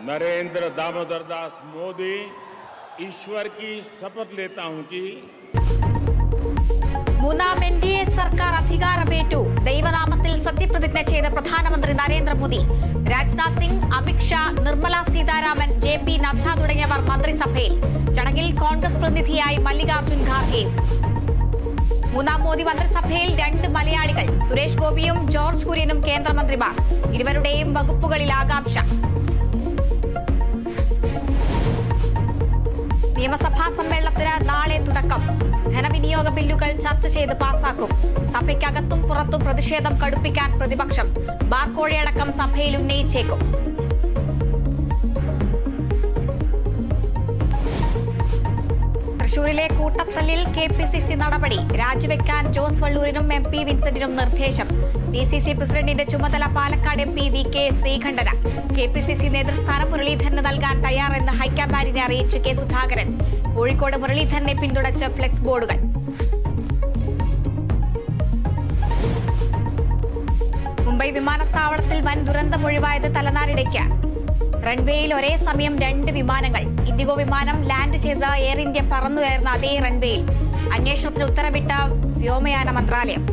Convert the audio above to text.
नरेंद्र दामोदर दास मोदी ईश्वर की शपथ लेता हूं कि മൂന്നാം NDA സർക്കാർ അധികാരമേറ്റു. ദൈവനാമത്തിൽ സത്യപ്രതിജ്ഞ ചെയ്ത പ്രധാനമന്ത്രി നരേന്ദ്രമോദി. രാജ്നാഥ് സിംഗ്, അമിത് ഷാ, നിർമ്മല സീതാരാമൻ, JP നദ്ദ തുടങ്ങിയവർ മന്ത്രിസഭയിൽ. ചടങ്ങിൽ കോൺഗ്രസ് പ്രതിനിധിയായി മല്ലികാർജ്ജുൻ ഖാർഗെ. മൂന്നാം മോദി മന്ത്രിസഭയിൽ 2 മലയാളികൾ, സുരേഷ് ഗോപിയും ജോർജ് കുര്യനും കേന്ദ്രമന്ത്രിമാർ. ഇരുവരുടെയും വകുപ്പുകളിൽ ആകാംക്ഷ. നിയമസഭാ സമ്മേളനത്തിന് നാളെ തുടക്കം. ധനവിനിയോഗ ബില്ലുകൾ ചർച്ച ചെയ്ത് പാസാക്കും. സഭയ്ക്കകത്തും പുറത്തും പ്രതിഷേധം കടുപ്പിക്കാൻ പ്രതിപക്ഷം. ബാർക്കോഴയടക്കം സഭയിൽ ഉന്നയിച്ചേക്കും. തൃശൂരിലെ കൂട്ടത്തല്ലിൽ KPCC നടപടി. രാജിവെക്കാൻ ജോസ് വള്ളൂരിനും MP വിൻസെന്റിനും നിർദ്ദേശം. DCC പ്രസിഡന്റിന്റെ ചുമതല Palakkad MP VK Sreekandan. KPCC നേതൃസ്ഥാനം മുരളീധരന് നൽകാൻ തയ്യാറെന്ന് ഹൈക്കമാൻഡിനെ അറിയിച്ച് K സുധാകരൻ. കോഴിക്കോട് മുരളീധരനെ പിന്തുണച്ച് ഫ്ലെക്സ് ബോർഡുകൾ. മുംബൈ വിമാനത്താവളത്തിൽ വൻ ദുരന്തമൊഴിവായത് തലനാരിടയ്ക്ക്. റൺവേയിൽ ഒരേ സമയം 2 വിമാനങ്ങൾ. ഇൻഡിഗോ വിമാനം ലാൻഡ് ചെയ്ത എയർ ഇന്ത്യ പറന്നുയർന്ന അതേ റൺവേയിൽ. അന്വേഷണത്തിന് ഉത്തരവിട്ട വ്യോമയാന മന്ത്രാലയം.